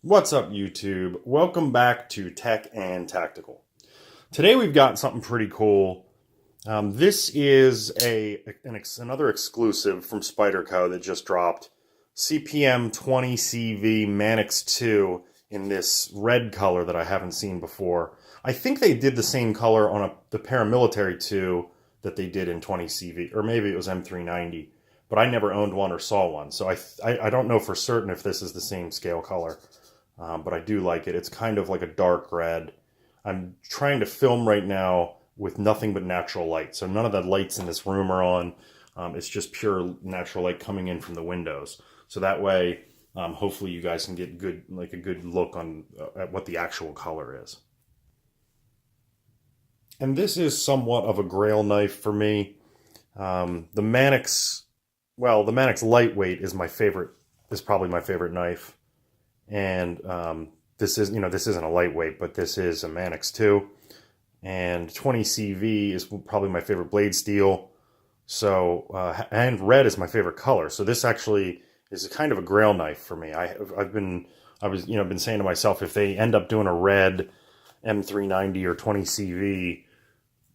What's up, YouTube? Welcome back to Tech and Tactical. Today we've got something pretty cool. This is another exclusive from Spyderco that just dropped. CPM 20CV Manix 2 in this red color that I haven't seen before. I think they did the same color on the Paramilitary 2 that they did in 20CV, or maybe it was M390, but I never owned one or saw one, so I don't know for certain if this is the same scale color. But I do like it. It's kind of like a dark red. I'm trying to film right now with nothing but natural light. So none of the lights in this room are on. It's just pure natural light coming in from the windows. So that way, hopefully you guys can get a good look on at what the actual color is. And this is somewhat of a Grail knife for me. The Manix Lightweight is probably my favorite knife. And this isn't a lightweight, but this is a Manix 2. And 20CV is probably my favorite blade steel. So, and red is my favorite color. So this actually is kind of a Grail knife for me. I've been saying to myself, if they end up doing a red M390 or 20CV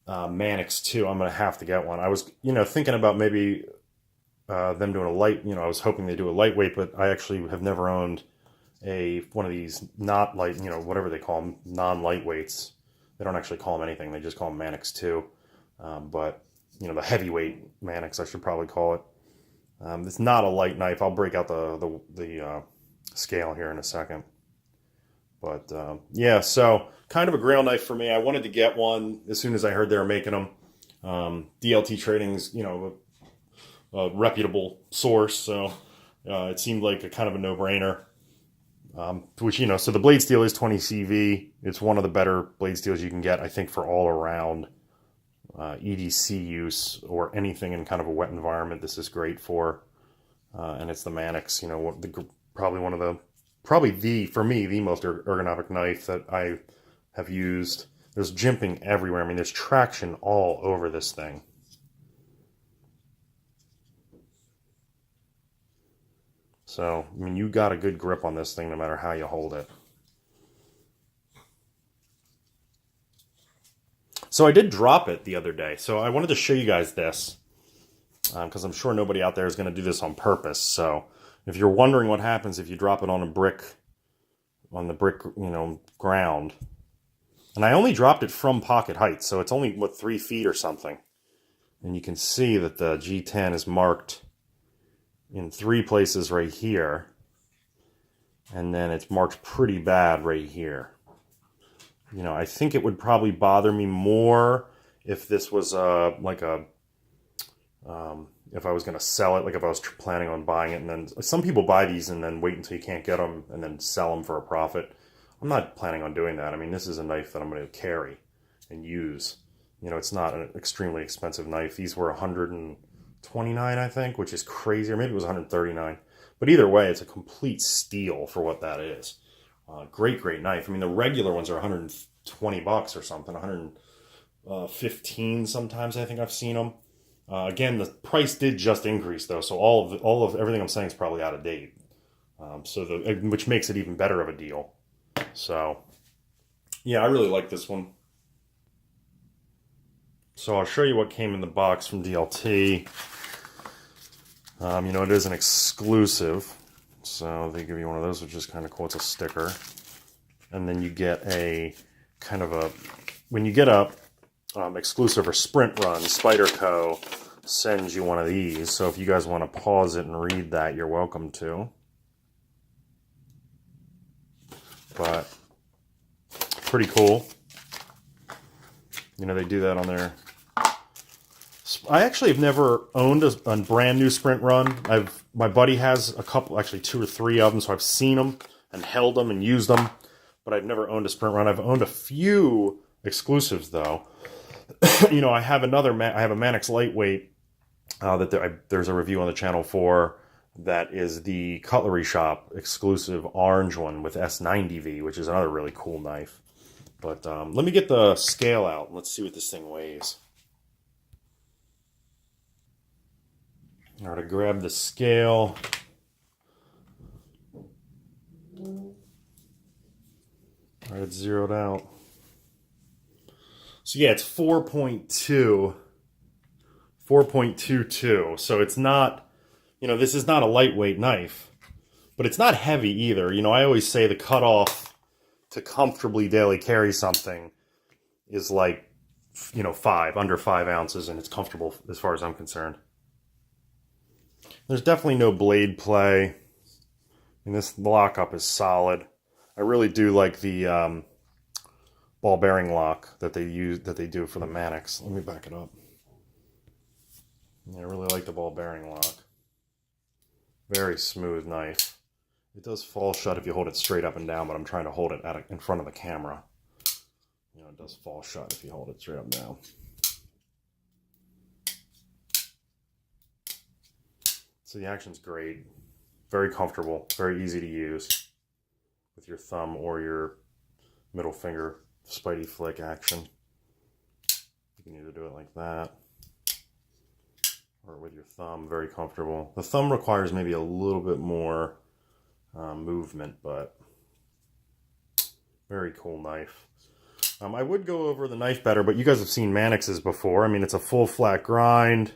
Manix 2, I'm going to have to get one. I was, thinking about maybe them doing a light, I was hoping they do a lightweight, but I actually have never owned one of these not light, whatever they call them, non-lightweights. They don't actually call them anything. They just call them Manix 2. But, the heavyweight Manix, I should probably call it. It's not a light knife. I'll break out the scale here in a second. But, yeah, so kind of a Grail knife for me. I wanted to get one as soon as I heard they were making them. DLT Trading's, a reputable source, so it seemed like a kind of a no-brainer. So the blade steel is 20 CV. It's one of the better blade steels you can get, I think, for all around EDC use or anything in kind of a wet environment. This is great for, and it's the Manix. For me, the most ergonomic knife that I have used. There's jimping everywhere. I mean, there's traction all over this thing. So, I mean, you got a good grip on this thing no matter how you hold it. So I did drop it the other day. So I wanted to show you guys this because I'm sure nobody out there is going to do this on purpose. So if you're wondering what happens if you drop it on the brick, ground. And I only dropped it from pocket height. So it's only, 3 feet or something. And you can see that the G10 is marked in 3 places right here, and then it's marked pretty bad right here. I think it would probably bother me more if this was if I was going to sell it, like if I was planning on buying it, and then some people buy these and then wait until you can't get them and then sell them for a profit. I'm not planning on doing that. I mean, this is a knife that I'm going to carry and use. It's not an extremely expensive knife. These were $129, I think, which is crazy, or maybe it was $139. But either way, it's a complete steal for what that is. Great knife. I mean, the regular ones are $120 or something, $115 sometimes. I think I've seen them. Again, the price did just increase though, so all of everything I'm saying is probably out of date. Which makes it even better of a deal. So, yeah, I really like this one. So I'll show you what came in the box from DLT. It is an exclusive, so they give you one of those, which is kind of cool. It's a sticker. And then you get when you get a exclusive or sprint run, Spyderco sends you one of these. So if you guys want to pause it and read that, you're welcome to. But pretty cool. They do that on their... I actually have never owned a brand new sprint run. My buddy has a couple, actually 2 or 3 of them, so I've seen them and held them and used them, but I've never owned a sprint run. I've owned a few exclusives though. I have a Manix Lightweight there's a review on the channel for. That is the Cutlery Shop exclusive orange one with S90V, which is another really cool knife. But let me get the scale out and let's see what this thing weighs. All right, to grab the scale. All right, it's zeroed out. So yeah, it's 4.22. So it's not, this is not a lightweight knife, but it's not heavy either. I always say the cutoff to comfortably daily carry something is like, under 5 ounces, and it's comfortable as far as I'm concerned. There's definitely no blade play. And this lockup is solid. I really do like the ball bearing lock that they do for the Manix. Let me back it up. Yeah, I really like the ball bearing lock. Very smooth knife. It does fall shut if you hold it straight up and down, but I'm trying to hold it in front of the camera. It does fall shut if you hold it straight up and down. So the action's great. Very comfortable, very easy to use with your thumb or your middle finger Spidey flick action. You can either do it like that or with your thumb, very comfortable. The thumb requires maybe a little bit more movement, but very cool knife. I would go over the knife better, but you guys have seen Manixes before. I mean, it's a full flat grind.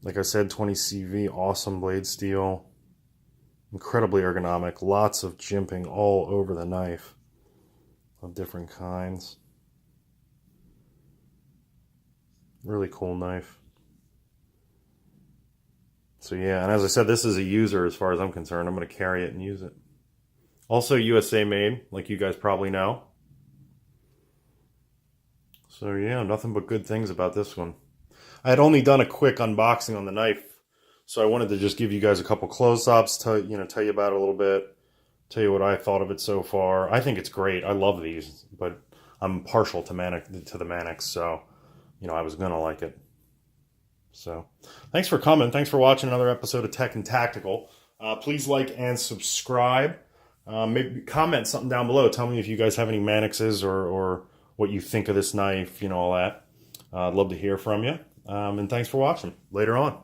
Like I said, 20 CV, awesome blade steel. Incredibly ergonomic. Lots of jimping all over the knife of different kinds. Really cool knife. So yeah, and as I said, this is a user as far as I'm concerned. I'm going to carry it and use it. Also USA made, like you guys probably know. So yeah, nothing but good things about this one. I had only done a quick unboxing on the knife, so I wanted to just give you guys a couple close-ups, tell you about it a little bit, tell you what I thought of it so far. I think it's great. I love these, but I'm partial to the Manix, so I was gonna like it. So thanks for coming. Thanks for watching another episode of Tech and Tactical. Please like and subscribe. Maybe comment something down below. Tell me if you guys have any Manixes or what you think of this knife, all that. I'd love to hear from you. And thanks for watching. Later on.